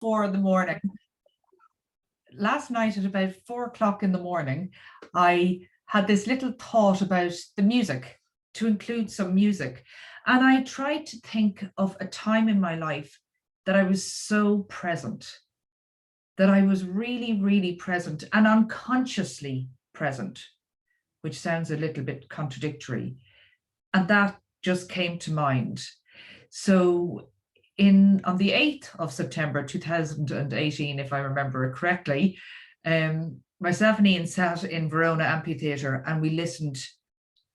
4 in the morning. Last night at about 4 o'clock in the morning, I had this little thought about the music, to include some music. And I tried to think of a time in my life that I was so present, that I was really, really present and unconsciously present, which sounds a little bit contradictory. And that just came to mind. So on the 8th of September 2018, if I remember it correctly, myself and Ian sat in Verona Amphitheatre and we listened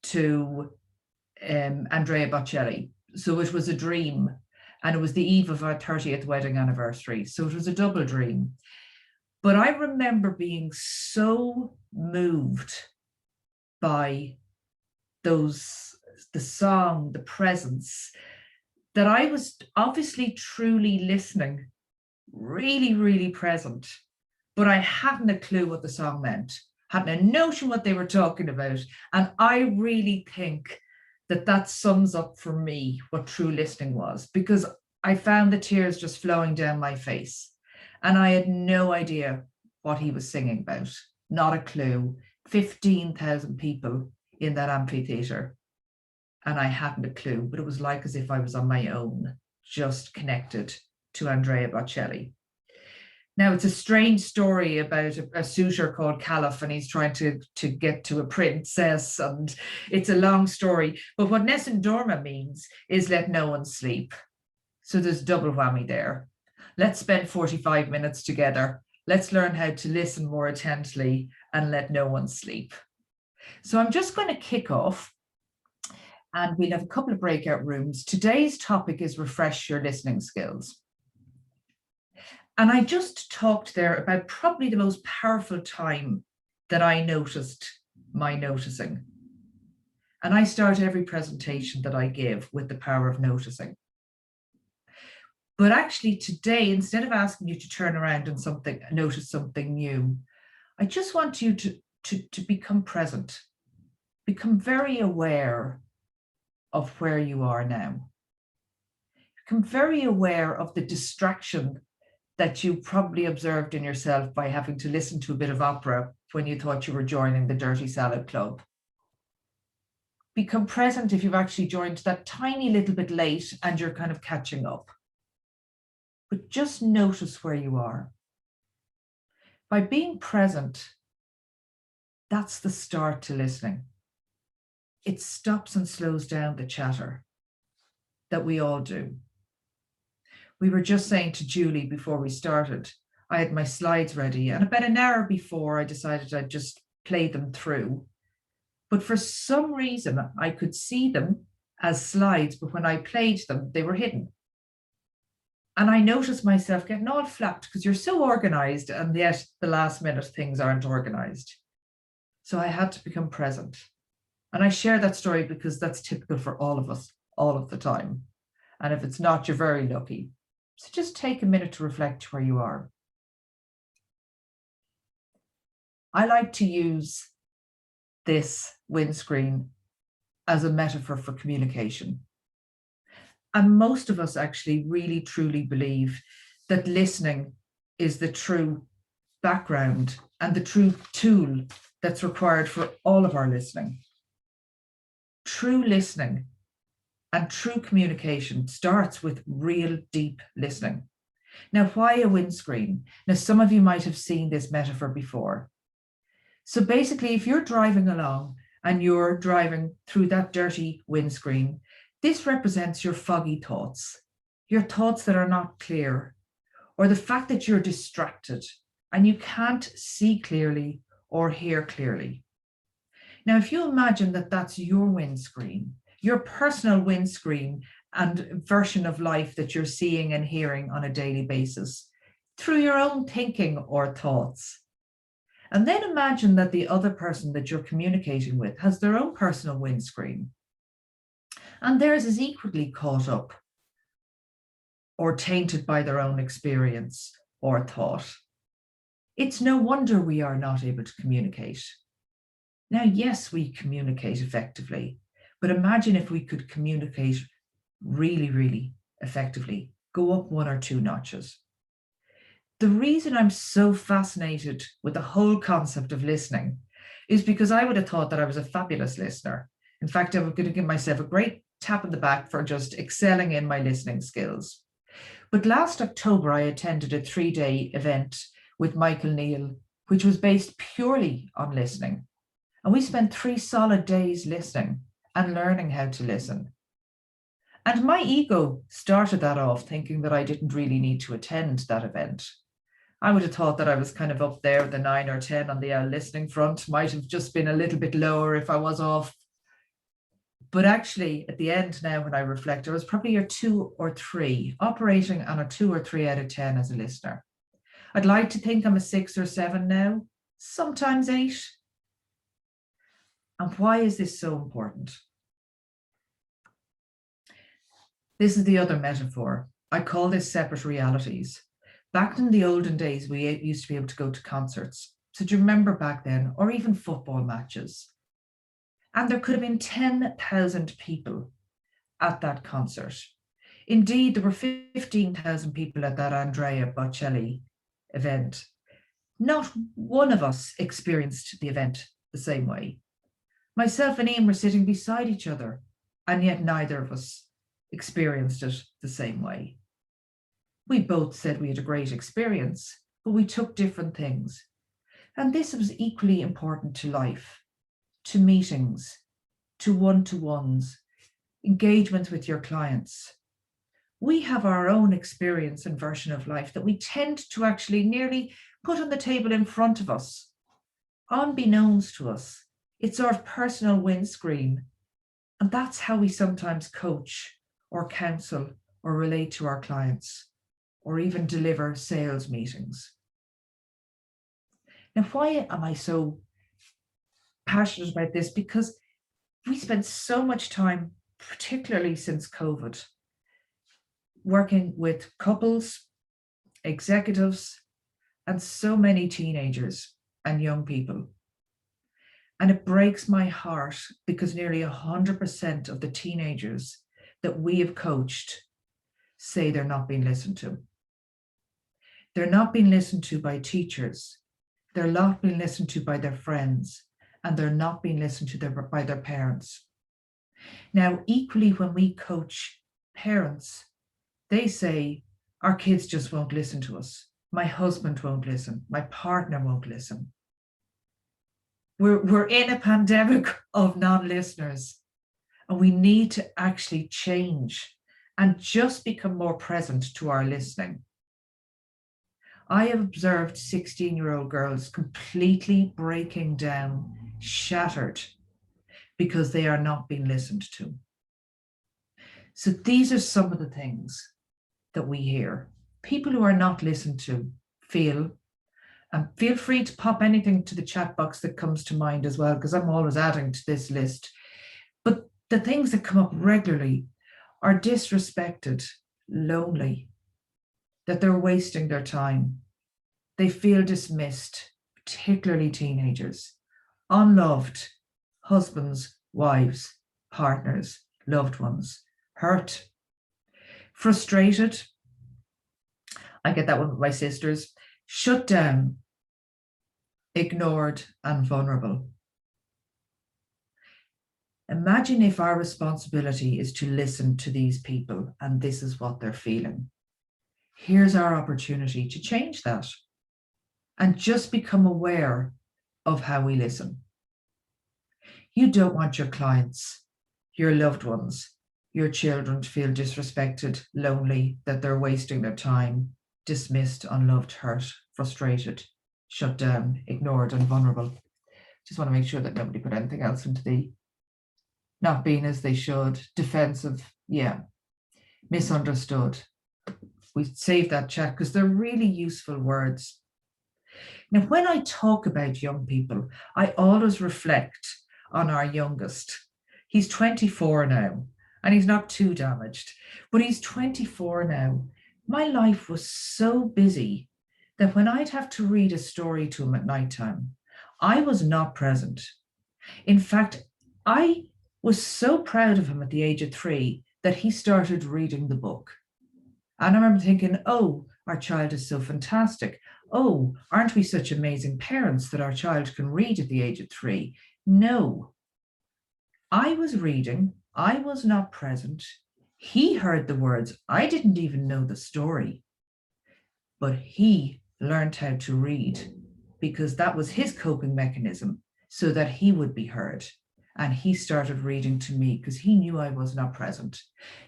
to Andrea Bocelli. So it was a dream, and it was the eve of our 30th wedding anniversary. So it was a double dream. But I remember being so moved by the song, the presence, that I was obviously truly listening, really, really present, but I hadn't a clue what the song meant, hadn't a notion what they were talking about. And I really think that sums up for me what true listening was, because I found the tears just flowing down my face and I had no idea what he was singing about, not a clue. 15,000 people in that amphitheatre, and I hadn't a clue, but it was like as if I was on my own, just connected to Andrea Bocelli. Now, it's a strange story about a suitor called Caliph, and he's trying to get to a princess, and it's a long story. But what Nessun Dorma means is let no one sleep. So there's double whammy there. Let's spend 45 minutes together. Let's learn how to listen more attentively and let no one sleep. So I'm just going to kick off, and we'll have a couple of breakout rooms. Today's topic is refresh your listening skills. And I just talked there about probably the most powerful time that I noticed my noticing. And I start every presentation that I give with the power of noticing. But actually today, instead of asking you to turn around and notice something new, I just want you to become present, become very aware of where you are now. Become very aware of the distraction that you probably observed in yourself by having to listen to a bit of opera when you thought you were joining the Dirty Salad Club. Become present if you've actually joined that tiny little bit late and you're kind of catching up. But just notice where you are. By being present, that's the start to listening. It stops and slows down the chatter that we all do. We were just saying to Julie before we started, I had my slides ready, and about an hour before I decided I'd just play them through. But for some reason, I could see them as slides, but when I played them, they were hidden. And I noticed myself getting all flapped because you're so organized, and yet the last minute things aren't organized. So I had to become present. And I share that story because that's typical for all of us, all of the time. And if it's not, you're very lucky. So just take a minute to reflect where you are. I like to use this windscreen as a metaphor for communication. And most of us actually really truly believe that listening is the true background and the true tool that's required for all of our listening. True listening and true communication starts with real deep listening. Now, why a windscreen? Now, some of you might have seen this metaphor before. So basically, if you're driving along and you're driving through that dirty windscreen, this represents your foggy thoughts, your thoughts that are not clear, or the fact that you're distracted and you can't see clearly or hear clearly. Now, if you imagine that that's your windscreen, your personal windscreen and version of life that you're seeing and hearing on a daily basis through your own thinking or thoughts. And then imagine that the other person that you're communicating with has their own personal windscreen, and theirs is equally caught up or tainted by their own experience or thought. It's no wonder we are not able to communicate. Now, yes, we communicate effectively, but imagine if we could communicate really, really effectively, go up 1 or 2 notches. The reason I'm so fascinated with the whole concept of listening is because I would have thought that I was a fabulous listener. In fact, I was going to give myself a great tap on the back for just excelling in my listening skills. But last October, I attended a 3-day event with Michael Neal, which was based purely on listening. And we spent 3 solid days listening and learning how to listen. And my ego started that off thinking that I didn't really need to attend that event. I would have thought that I was kind of up there with the 9 or 10 on the listening front, might have just been a little bit lower if I was off. But actually, at the end now, when I reflect, I was probably a 2 or 3, operating on a 2 or 3 out of 10 as a listener. I'd like to think I'm a 6 or 7 now, sometimes 8. And why is this so important? This is the other metaphor. I call this separate realities. Back in the olden days, we used to be able to go to concerts. So do you remember back then, or even football matches? And there could have been 10,000 people at that concert. Indeed, there were 15,000 people at that Andrea Bocelli event. Not one of us experienced the event the same way. Myself and Ian were sitting beside each other, and yet neither of us experienced it the same way. We both said we had a great experience, but we took different things. And this was equally important to life, to meetings, to one-to-ones, engagements with your clients. We have our own experience and version of life that we tend to actually nearly put on the table in front of us, unbeknownst to us. It's our personal windscreen. And that's how we sometimes coach or counsel or relate to our clients, or even deliver sales meetings. Now, why am I so passionate about this? Because we spend so much time, particularly since COVID, working with couples, executives, and so many teenagers and young people. And it breaks my heart because nearly 100% of the teenagers that we have coached say they're not being listened to. They're not being listened to by teachers. They're not being listened to by their friends, and they're not being listened to by their parents. Now, equally, when we coach parents, they say, our kids just won't listen to us. My husband won't listen. My partner won't listen. We're in a pandemic of non-listeners, and we need to actually change and just become more present to our listening. I have observed 16-year-old girls completely breaking down, shattered, because they are not being listened to. So these are some of the things that we hear. People who are not listened to feel, and feel free to pop anything to the chat box that comes to mind as well, because I'm always adding to this list. But the things that come up regularly are disrespected, lonely, that they're wasting their time. They feel dismissed, particularly teenagers, unloved, husbands, wives, partners, loved ones, hurt, frustrated. I get that one with my sisters. Shut down, ignored, and vulnerable. Imagine if our responsibility is to listen to these people and this is what they're feeling. Here's our opportunity to change that and just become aware of how we listen. You don't want your clients, your loved ones, your children to feel disrespected, lonely, that they're wasting their time, dismissed, unloved, hurt, frustrated, shut down, ignored, and vulnerable. Just want to make sure that nobody put anything else into the not being as they should, defensive, misunderstood. We save that chat because they're really useful words. Now, when I talk about young people, I always reflect on our youngest. He's 24 now, and he's not too damaged, but he's 24 now. My life was so busy that when I'd have to read a story to him at nighttime, I was not present. In fact, I was so proud of him at the age of 3 that he started reading the book. And I remember thinking, oh, our child is so fantastic. Oh, aren't we such amazing parents that our child can read at the age of 3? No. I was reading, I was not present. He heard the words. I didn't even know the story. But he learned how to read because that was his coping mechanism so that he would be heard. And he started reading to me because he knew I was not present.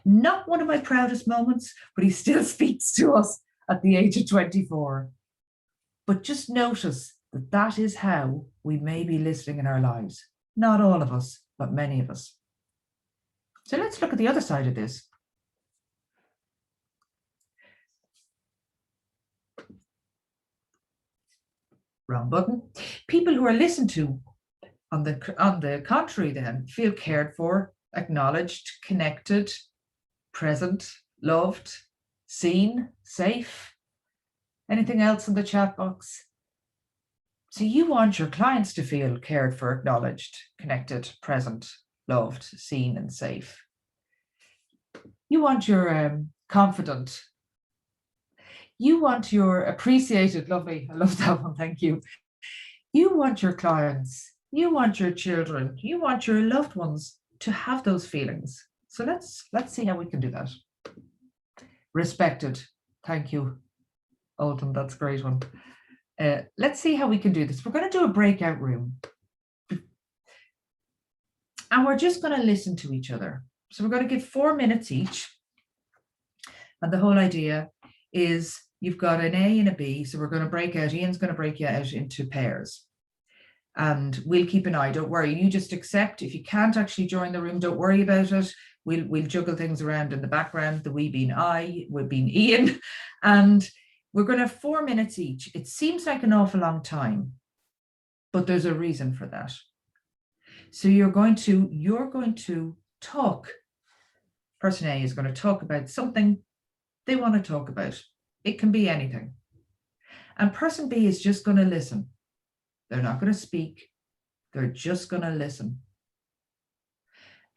Not one of my proudest moments, but he still speaks to us at the age of 24. But just notice that that is how we may be listening in our lives. Not all of us, but many of us. So let's look at the other side of this. Wrong button. People who are listened to, on the contrary, then feel cared for, acknowledged, connected, present, loved, seen, safe. Anything else in the chat box? So you want your clients to feel cared for, acknowledged, connected, present, loved, seen, and safe. You want your confident. You want your appreciated, lovely. I love that one, thank you. You want your clients, you want your children, you want your loved ones to have those feelings. So let's see how we can do that. Respected, thank you, Eibhlin, that's a great one. Let's see how we can do this. We're going to do a breakout room. And we're just going to listen to each other. So we're going to give 4 minutes each. And the whole idea is you've got an A and a B. So we're going to break out. Ian's going to break you out into pairs. And we'll keep an eye. Don't worry. You just accept. If you can't actually join the room, don't worry about it. We'll juggle things around in the background. The we being I, we being Ian. And we're going to have 4 minutes each. It seems like an awful long time, but there's a reason for that. So you're going to talk. Person A is going to talk about something they want to talk about. It can be anything. And person B is just going to listen. They're not going to speak. They're just going to listen.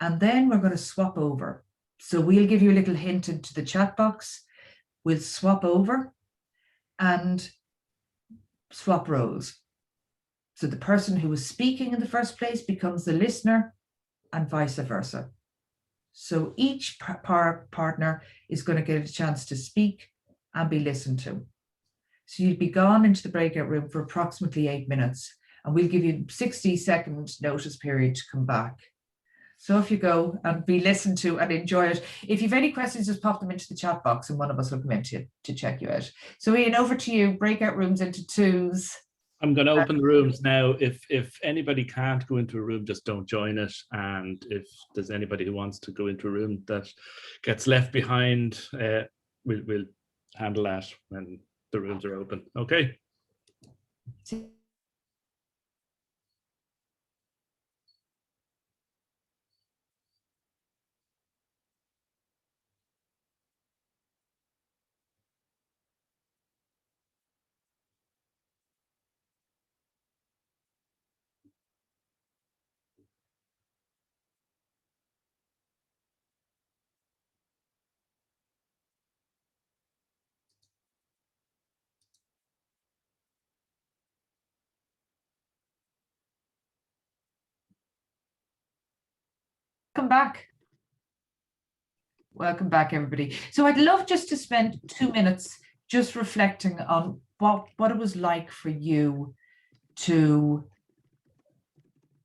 And then we're going to swap over. So we'll give you a little hint into the chat box. We'll swap over and swap roles. So the person who was speaking in the first place becomes the listener and vice versa. So each partner is going to get a chance to speak and be listened to. So you'll be gone into the breakout room for approximately 8 minutes, and we'll give you 60-second notice period to come back. So if you go and be listened to and enjoy it. If you've any questions, just pop them into the chat box and one of us will come in to check you out. So Ian, over to you. Breakout rooms into twos. I'm going to open the rooms now. If anybody can't go into a room, just don't join it. And if there's anybody who wants to go into a room that gets left behind, we'll handle that when the rooms are open. Okay. Welcome back. Welcome back, everybody. So I'd love just to spend 2 minutes just reflecting on what it was like for you to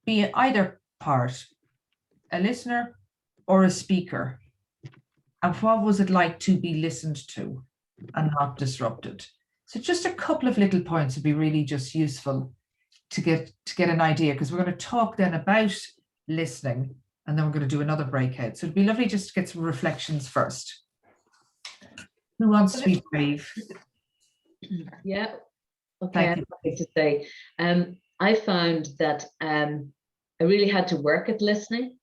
be either part, a listener or a speaker. And what was it like to be listened to and not disrupted? So just a couple of little points would be really just useful to get an idea, because we're going to talk then about listening, and then we're going to do another breakout. So it'd be lovely just to get some reflections first. Who wants to be brave? Yeah. Okay. I'd like to say, I found that I really had to work at listening,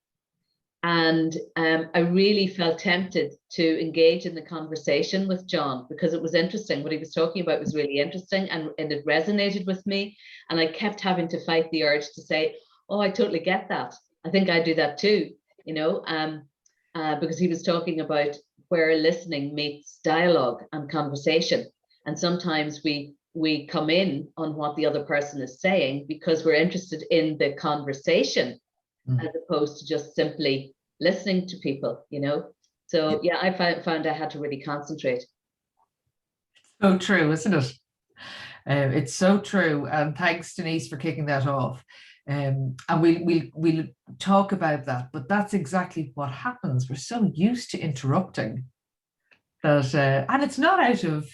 and I really felt tempted to engage in the conversation with John because it was interesting. What he was talking about was really interesting, and it resonated with me. And I kept having to fight the urge to say, "Oh, I totally get that. I think I do that too," you know, because he was talking about where listening meets dialogue and conversation. And sometimes we come in on what the other person is saying because we're interested in the conversation, as opposed to just simply listening to people, you know. So yeah, I found I had to really concentrate. So true, isn't it? It's so true, and thanks, Denise, for kicking that off. And we'll talk about that, but that's exactly what happens. We're so used to interrupting that, and it's not out of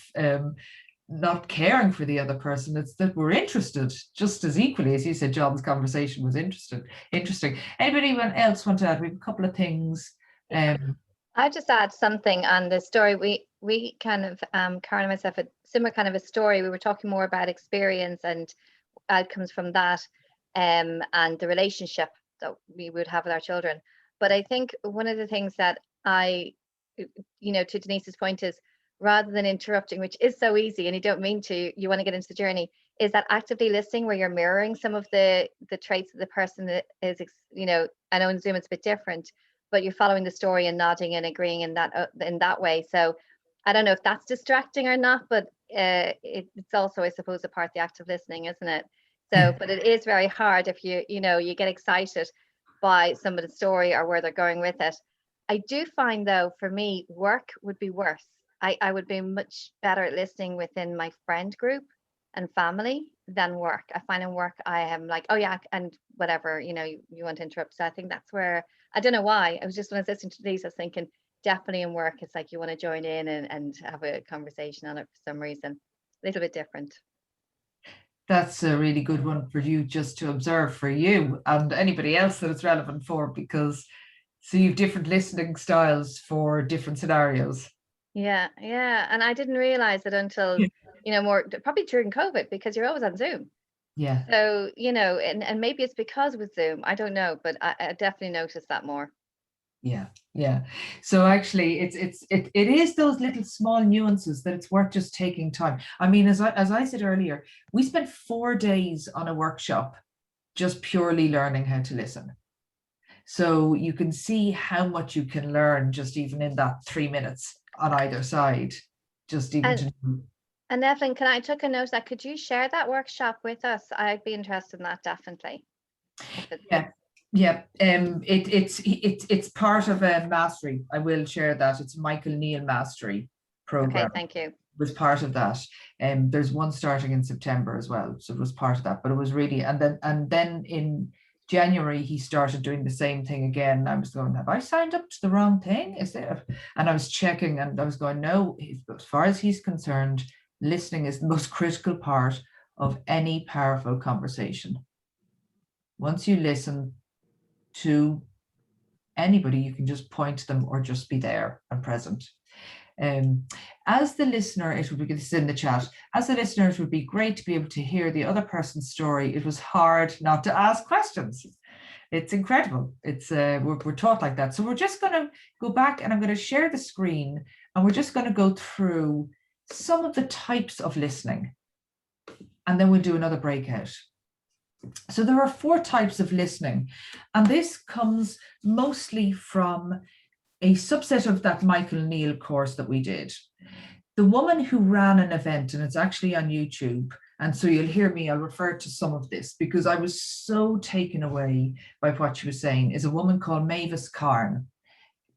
not caring for the other person. It's that we're interested just as equally as you said. John's conversation was interesting. Anybody else want to add? We have a couple of things. I just add something on the story. We kind of, Karen and myself, a similar kind of a story. We were talking more about experience and outcomes from that, and the relationship that we would have with our children. But I think one of the things that I, you know, to Denise's point is, rather than interrupting, which is so easy and you don't mean to, you want to get into the journey, is that actively listening where you're mirroring some of the traits of the person that is, you know, I know in Zoom it's a bit different, but you're following the story and nodding and agreeing in that way. So I don't know if that's distracting or not, but it's also, I suppose, a part of the active listening, isn't it? So, but it is very hard if you get excited by somebody's story or where they're going with it. I do find, though, for me, work would be worse. I would be much better at listening within my friend group and family than work. I find in work I am like, oh yeah, and whatever, you know, you want to interrupt. So I think that's where, I don't know why. I was just, when I was listening to these, I was thinking definitely in work, it's like you want to join in and have a conversation on it for some reason. A little bit different. That's a really good one for you just to observe, for you and anybody else that it's relevant for, because so you've different listening styles for different scenarios. Yeah, and I didn't realize it until, you know, more probably during COVID, because you're always on Zoom. Yeah. So, you know, and maybe it's because with Zoom, I don't know, but I definitely noticed that more. Yeah. So actually, it is those little small nuances that it's worth just taking time. I mean, as I said earlier, we spent 4 days on a workshop just purely learning how to listen. So you can see how much you can learn just even in that 3 minutes on either side. Just even And Eibhlin, I took a note that, could you share that workshop with us? I'd be interested in that, definitely. Yeah. It's part of a mastery. I will share that. It's Michael Neal mastery program. Okay, thank you. It was part of that. There's one starting in September as well, so it was part of that. But it was really, and then in January he started doing the same thing again. I was going, have I signed up to the wrong thing? Is there? And I was checking, and I was going, no. As far as he's concerned, listening is the most critical part of any powerful conversation. Once you listen to anybody, you can just point to them or just be there and present. As the listener, it would be, this is in the chat, as a listener, it would be great to be able to hear the other person's story. It was hard not to ask questions. It's incredible. It's we're taught like that. So we're just going to go back, and I'm going to share the screen, and we're just going to go through some of the types of listening, and then we'll do another breakout. So there are 4 types of listening, and this comes mostly from a subset of that Michael Neal course that we did. The woman who ran an event, and it's actually on YouTube, and so you'll hear me, I'll refer to some of this because I was so taken away by what she was saying, is a woman called Mavis Karn,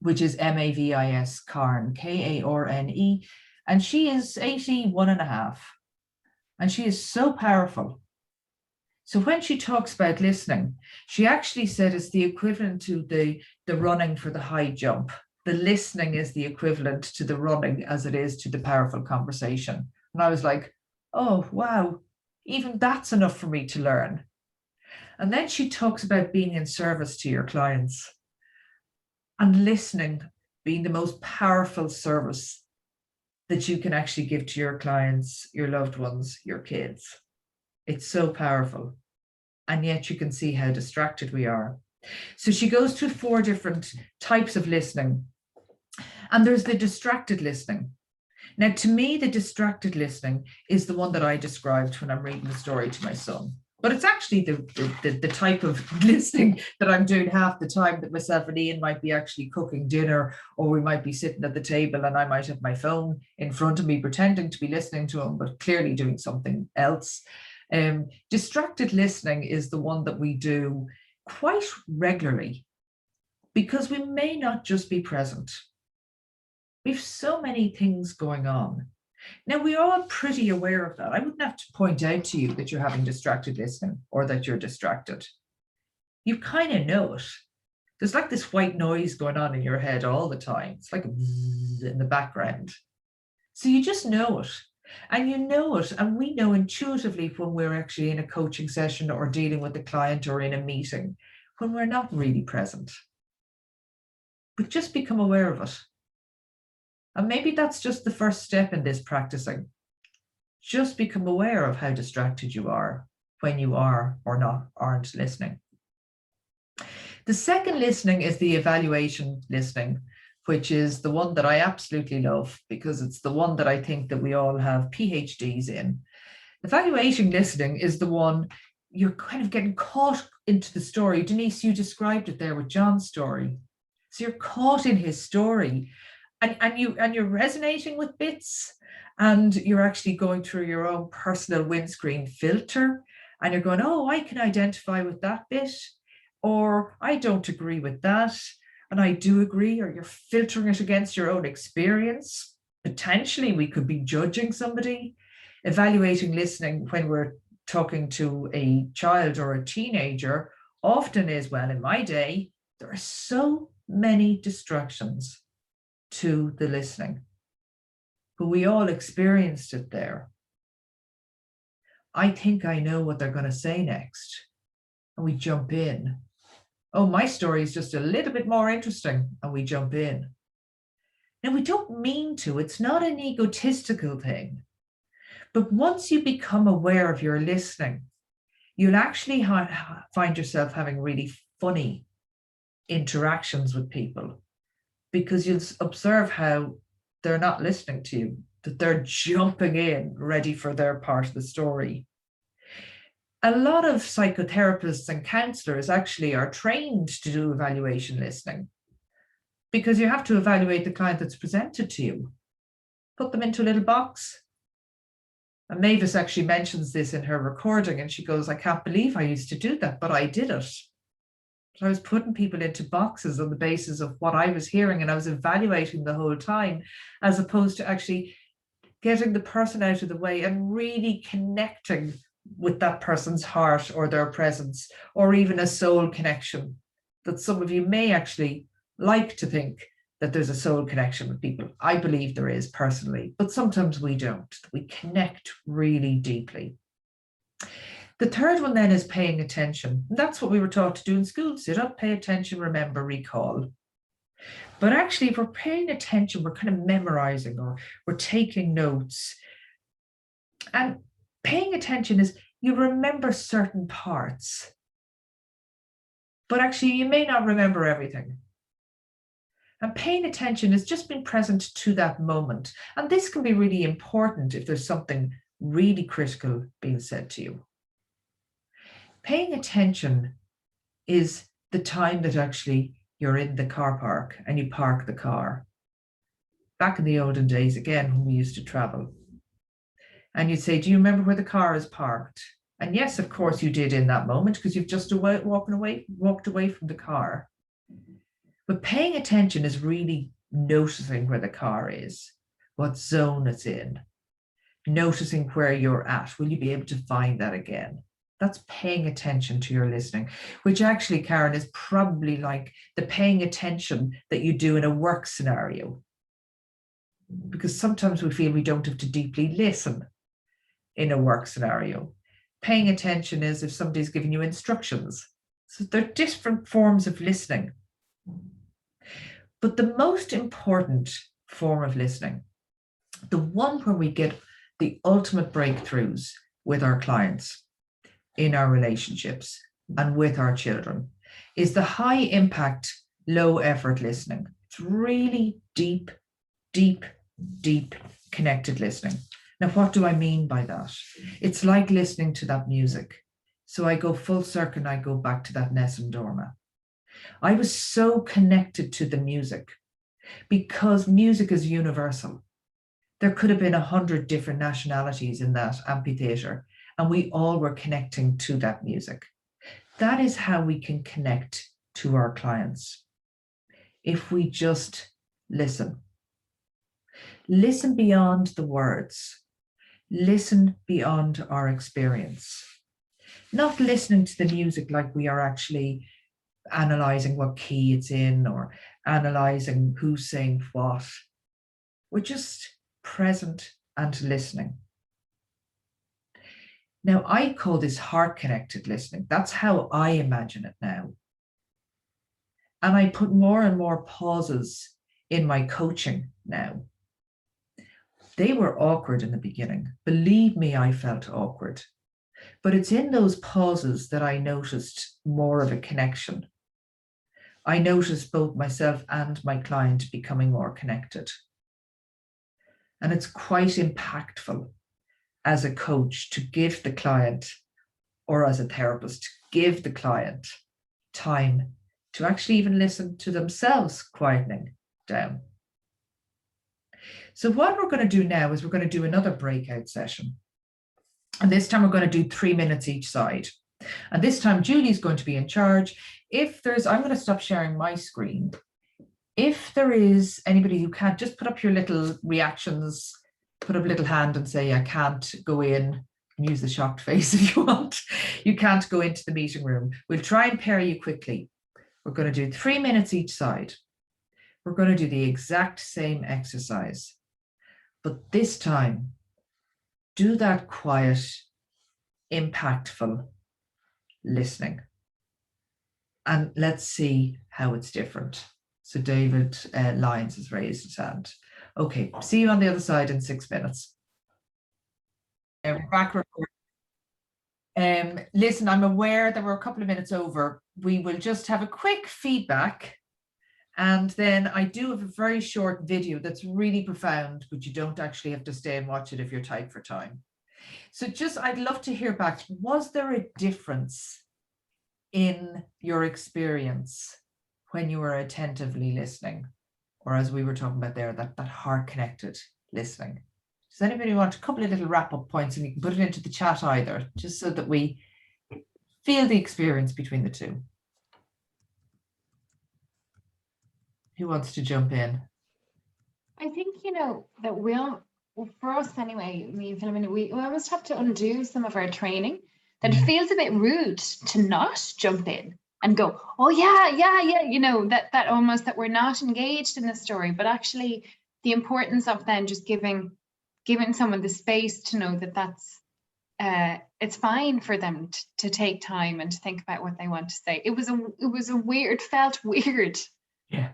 which is M-A-V-I-S Karn, K-A-R-N-E, and she is 81 and a half, and she is so powerful. So when she talks about listening, she actually said it's the equivalent to the running for the high jump. The listening is the equivalent to the running as it is to the powerful conversation. And I was like, oh, wow, even that's enough for me to learn. And then she talks about being in service to your clients and listening being the most powerful service that you can actually give to your clients, your loved ones, your kids. It's so powerful. And yet you can see how distracted we are. So she goes through 4 different types of listening. And there's the distracted listening. Now, to me, the distracted listening is the one that I described when I'm reading the story to my son. But it's actually the type of listening that I'm doing half the time, that myself and Ian might be actually cooking dinner, or we might be sitting at the table and I might have my phone in front of me pretending to be listening to him, but clearly doing something else. Distracted listening is the one that we do quite regularly, because we may not just be present. We've so many things going on. Now, we're all pretty aware of that. I wouldn't have to point out to you that you're having distracted listening or that you're distracted. You kind of know it. There's like this white noise going on in your head all the time. It's like a bzzz in the background. So you just know it. And you know it, and we know intuitively when we're actually in a coaching session or dealing with a client or in a meeting, when we're not really present. But just become aware of it. And maybe that's just the first step in this practicing. Just become aware of how distracted you are when you are or aren't listening. The second listening is the evaluation listening, which is the one that I absolutely love, because it's the one that I think that we all have PhDs in. Evaluation listening is the one you're kind of getting caught into the story. Denise, you described it there with John's story. So you're caught in his story. And you're resonating with bits, and you're actually going through your own personal windscreen filter, and you're going, oh, I can identify with that bit, or I don't agree with that, and I do agree, or you're filtering it against your own experience. Potentially, we could be judging somebody. Evaluating listening when we're talking to a child or a teenager often is, well, in my day, there are so many distractions to the listening, but we all experienced it there. I think I know what they're going to say next, and we jump in. Oh, my story is just a little bit more interesting, and we jump in. Now, we don't mean to, it's not an egotistical thing, but once you become aware of your listening, you'll actually find yourself having really funny interactions with people, because you'll observe how they're not listening to you, that they're jumping in ready for their part of the story. A lot of psychotherapists and counselors actually are trained to do evaluation listening, because you have to evaluate the client that's presented to you, put them into a little box. And Mavis actually mentions this in her recording, and she goes, I can't believe I used to do that, but I did it. I was putting people into boxes on the basis of what I was hearing, and I was evaluating the whole time, as opposed to actually getting the person out of the way and really connecting with that person's heart or their presence, or even a soul connection. That some of you may actually like to think that there's a soul connection with people. I believe there is personally, but sometimes we don't. We connect really deeply. The third one then is paying attention. That's what we were taught to do in school. Sit up, pay attention, remember, recall. But actually, if we're paying attention, we're kind of memorizing, or we're taking notes. And paying attention is you remember certain parts, but actually you may not remember everything. And paying attention is just being present to that moment. And this can be really important if there's something really critical being said to you. Paying attention is the time that actually you're in the car park and you park the car. Back in the olden days, again, when we used to travel. And you'd say, do you remember where the car is parked? And yes, of course you did in that moment, because you've just walked away from the car. But paying attention is really noticing where the car is, what zone it's in, noticing where you're at. Will you be able to find that again? That's paying attention to your listening, which actually, Karen, is probably like the paying attention that you do in a work scenario. Because sometimes we feel we don't have to deeply listen in a work scenario. Paying attention is if somebody's giving you instructions. So there are different forms of listening. But the most important form of listening, the one where we get the ultimate breakthroughs with our clients, in our relationships, and with our children, is the high impact, low effort listening. It's really deep, deep, deep connected listening. Now, what do I mean by that? It's like listening to that music. So I go full circle and I go back to that Nessun Dorma. I was so connected to the music because music is universal. There could have been 100 different nationalities in that amphitheater, and we all were connecting to that music. That is how we can connect to our clients. If we just listen. Listen beyond the words. Listen beyond our experience. Not listening to the music like we are actually analyzing what key it's in or analyzing who's saying what. We're just present and listening. Now, I call this heart-connected listening. That's how I imagine it now. And I put more and more pauses in my coaching now. They were awkward in the beginning. Believe me, I felt awkward. But it's in those pauses that I noticed more of a connection. I noticed both myself and my client becoming more connected. And it's quite impactful as a coach to give the client, or as a therapist, to give the client time to actually even listen to themselves quietening down. So what we're going to do now is we're going to do another breakout session. And this time we're going to do 3 minutes each side. And this time Julie's going to be in charge. I'm going to stop sharing my screen. If there is anybody who can't, just put up your little reactions, put up a little hand and say, I can't go in, and use the shocked face if you want. You can't go into the meeting room. We'll try and pair you quickly. We're going to do 3 minutes each side. We're going to do the exact same exercise. But this time, do that quiet, impactful listening. And let's see how it's different. So David Lyons has raised his hand. Okay, see you on the other side in 6 minutes. We're back recording. Listen, I'm aware that we're a couple of minutes over. We will just have a quick feedback. And then I do have a very short video that's really profound, but you don't actually have to stay and watch it if you're tight for time. So I'd love to hear back. Was there a difference in your experience when you were attentively listening? Or as we were talking about there, that heart-connected listening. Does anybody want a couple of little wrap-up points, and you can put it into the chat either, just so that we feel the experience between the two? Who wants to jump in? I think, that for us anyway, me and Philomena, we almost have to undo some of our training. That it feels a bit rude to not jump in and go, oh yeah, that almost that we're not engaged in the story, but actually the importance of then just giving someone the space to know that that's it's fine for them to take time and to think about what they want to say. It was felt weird. Yeah.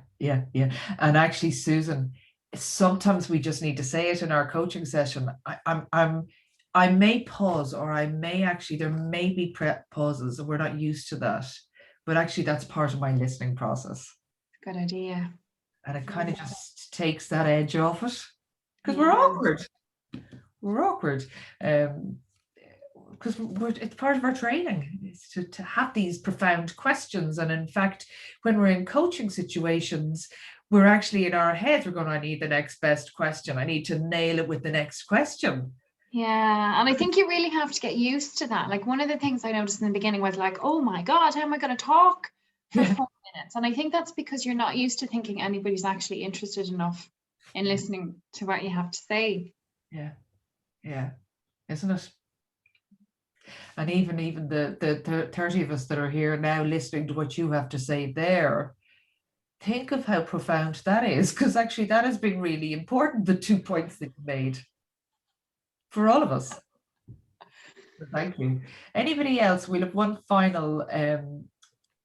And actually, Susan, sometimes we just need to say it in our coaching session. I may pause, or there may be pauses, and we're not used to that. But actually, that's part of my listening process. Good idea. And it kind of just takes that edge off it, because we're awkward. We're awkward. Because it's part of our training, is to have these profound questions. And in fact, when we're in coaching situations, we're actually in our heads, we're going, I need the next best question. I need to nail it with the next question. Yeah, and I think you really have to get used to that. Like, one of the things I noticed in the beginning was like, oh my God, how am I going to talk for 4 minutes? And I think that's because you're not used to thinking anybody's actually interested enough in listening to what you have to say. Yeah, isn't it? And even the 30 of us that are here now listening to what you have to say there, think of how profound that is, because actually that has been really important, the 2 points that you made for all of us. So thank you. Anybody else? We'll have one final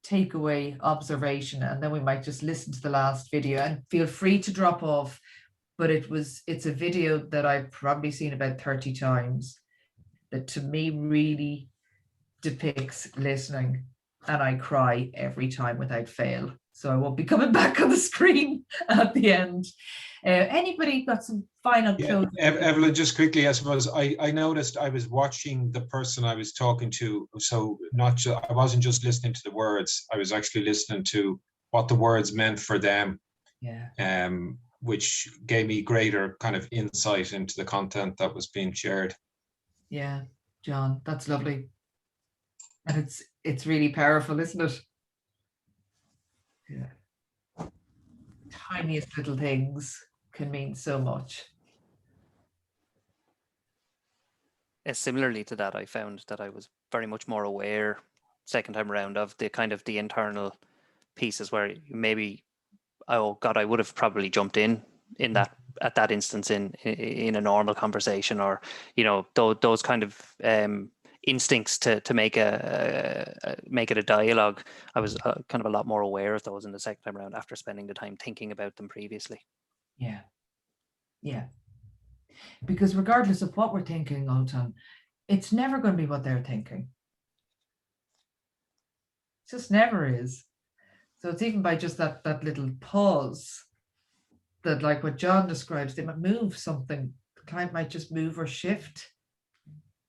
takeaway observation, and then we might just listen to the last video, and feel free to drop off. But it's a video that I've probably seen about 30 times, that to me really depicts listening, and I cry every time without fail. so I won't be coming back on the screen at the end. Anybody got some final closing? Eibhlin, just quickly, I suppose I noticed I was watching the person I was talking to, so I wasn't just listening to the words, I was actually listening to what the words meant for them. Yeah. Which gave me greater kind of insight into the content that was being shared. Yeah, John, that's lovely. And it's really powerful, isn't it? Yeah. Tiniest little things can mean so much. Similarly to that, I found that I was very much more aware second time around of the kind of the internal pieces where maybe, oh God, I would have probably jumped in that at that instance in a normal conversation, or those kind of instincts to make make it a dialogue. I was kind of a lot more aware of those in the second time around after spending the time thinking about them previously. Yeah. Because regardless of what we're thinking all the time, it's never going to be what they're thinking. It just never is. So it's even by just that little pause that, like what John describes, they might move something. The client might just move or shift.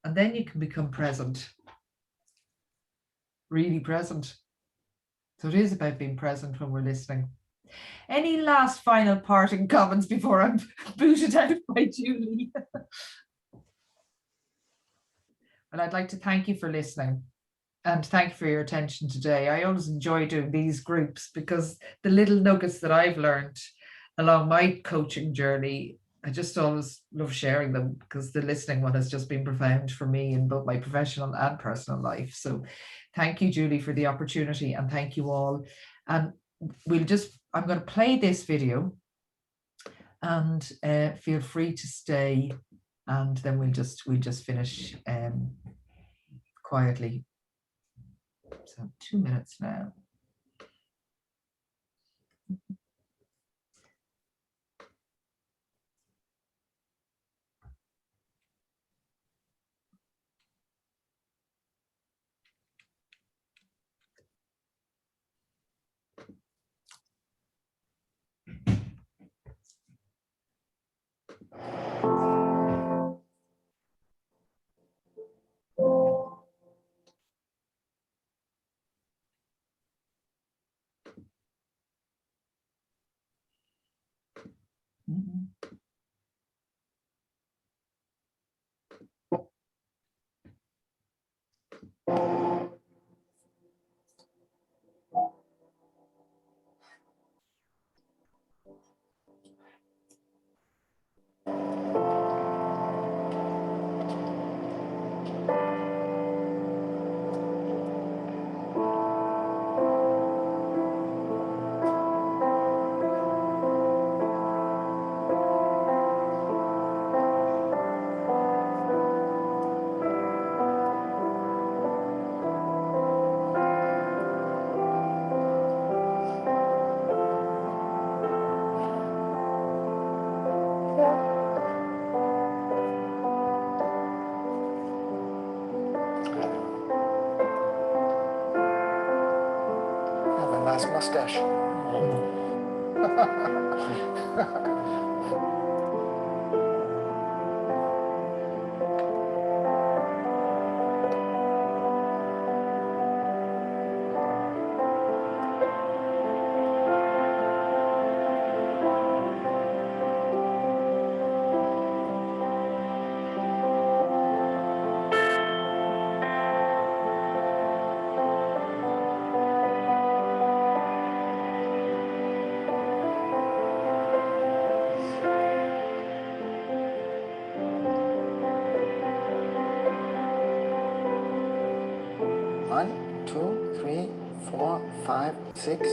And then you can become present. Really present. So it is about being present when we're listening. Any last final parting comments before I'm booted out by Julie? Well, I'd like to thank you for listening and thank you for your attention today. I always enjoy doing these groups because the little nuggets that I've learned along my coaching journey, I just always love sharing them because the listening one has just been profound for me in both my professional and personal life. So thank you, Julie, for the opportunity, and thank you all. And I'm going to play this video, and feel free to stay, and then we'll just finish quietly. So 2 minutes now. Nice mustache. One, two, three, four, five, six,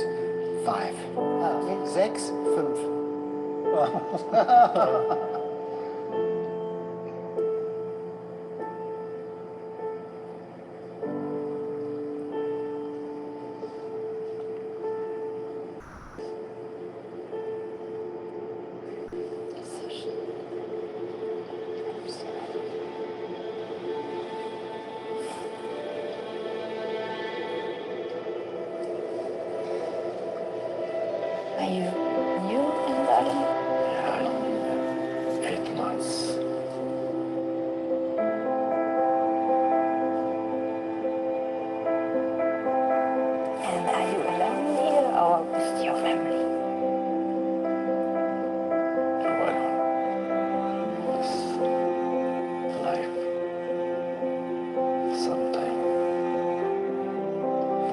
five. Okay, 6, 5. Are you new in Berlin? Yeah, 8 months. And are you alone here or with your family? Well, it's life. Sometimes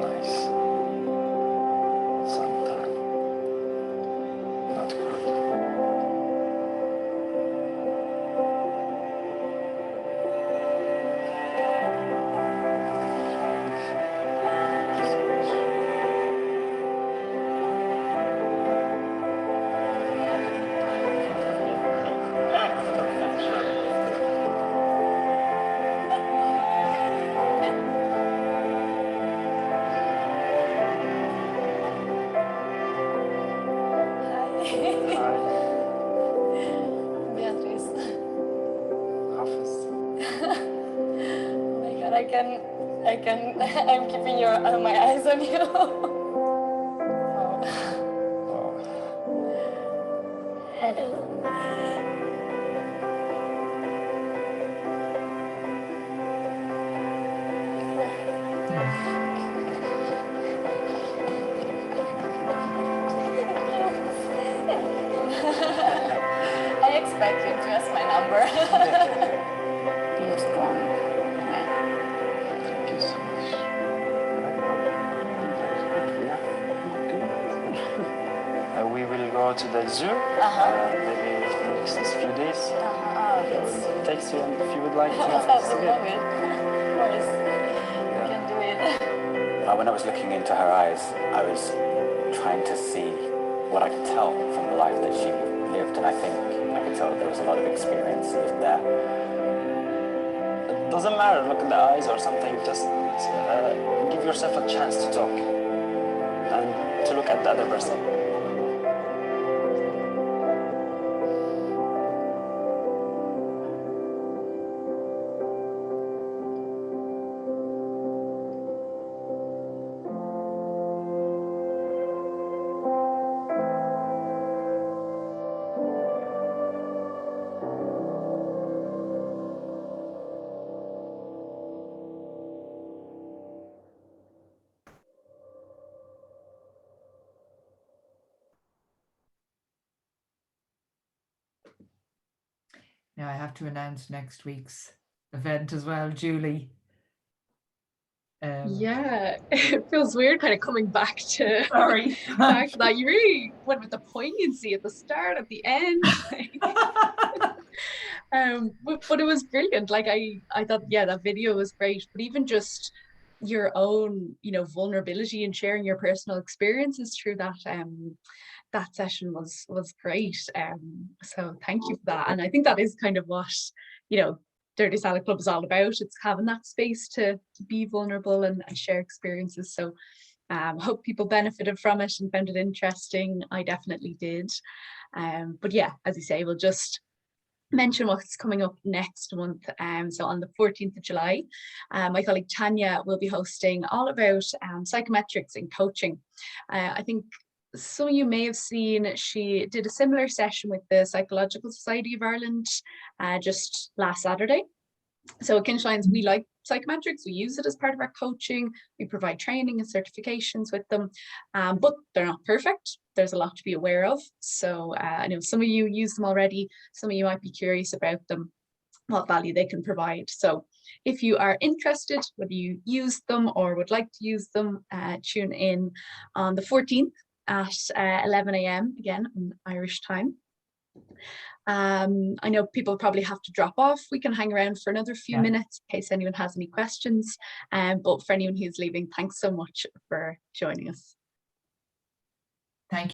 nice. Sometimes not good. Beatrice. Office. Oh my God, I'm keeping my eyes on you. Wow. Oh, Hello. I expect you to ask my number. You're strong. Yeah. thank you so much. We will go to the zoo. Maybe next few days. Oh, that's Takes you if you would like to. I would love it. Of course. You can do it. When I was looking into her eyes, I was trying to see what I could tell from the life that she lived, and I think I could tell that there was a lot of experience lived there. It doesn't matter, look in the eyes or something, just give yourself a chance to talk and to look at the other person. Now I have to announce next week's event as well, Julie. Yeah, it feels weird kind of coming back to Sorry. back to that. You really went with the poignancy at the start, at the end. But it was brilliant. Like I thought, yeah, that video was great. But even just your own, vulnerability and sharing your personal experiences through that session was great. So thank you for that. And I think that is kind of what, Dirty Salad Club is all about. It's having that space to be vulnerable and share experiences. So hope people benefited from it and found it interesting. I definitely did. But yeah, as you say, we'll just mention what's coming up next month. So on the 14th of July, my colleague Tanya will be hosting all about psychometrics and coaching. I think some of you may have seen she did a similar session with the Psychological Society of Ireland just last Saturday. So at Kinshines, we like psychometrics. We use it as part of our coaching. We provide training and certifications with them, but they're not perfect. There's a lot to be aware of. So I know some of you use them already. Some of you might be curious about them, what value they can provide. So if you are interested, whether you use them or would like to use them, tune in on the 14th at 11 a.m. again in Irish time. I know people probably have to drop off. We can hang around for another few minutes in case anyone has any questions. But for anyone who's leaving, thanks so much for joining us. Thank you.